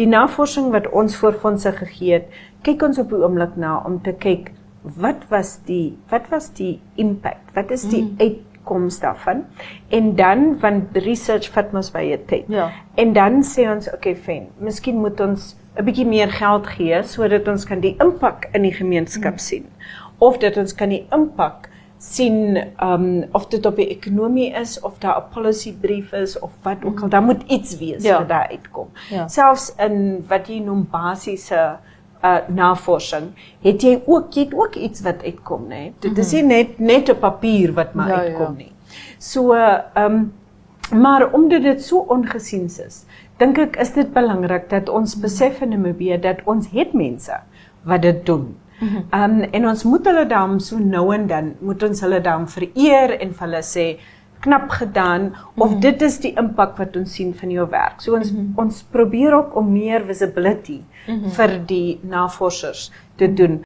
Die navorsing wat ons voor fondse gegee het, kyk ons op die oomblik na om te kyk wat was die impact, wat is die uitkoms daarvan, en dan, want research vat ons by 'n tyd, en dan sê ons, okay, fyn, miskien moet ons 'n bietjie meer geld gee, sodat ons kan die impak in die gemeenskap sien, of dat ons kan die impak sien, of dit op die ekonomie is, of daar 'n policy brief is, of wat ook al, daar moet iets wees wat daar uitkom. Selfs in wat jy noem basiese navorsing, het jy ook iets wat uitkom, né? Dit is nie net 'n papier wat maar uitkom nie. So, maar omdat dit so ongesiens is, dink ek is dit belangrik dat ons besef in Namibië dat ons het mense wat dit doen. En ons moet hulle dan so nou en dan, moet ons hulle dan vereer en vir hulle sê, knap gedaan, of dit is die impak wat ons sien van jou werk. So ons probeer ook om meer visibility vir die navorsers te doen.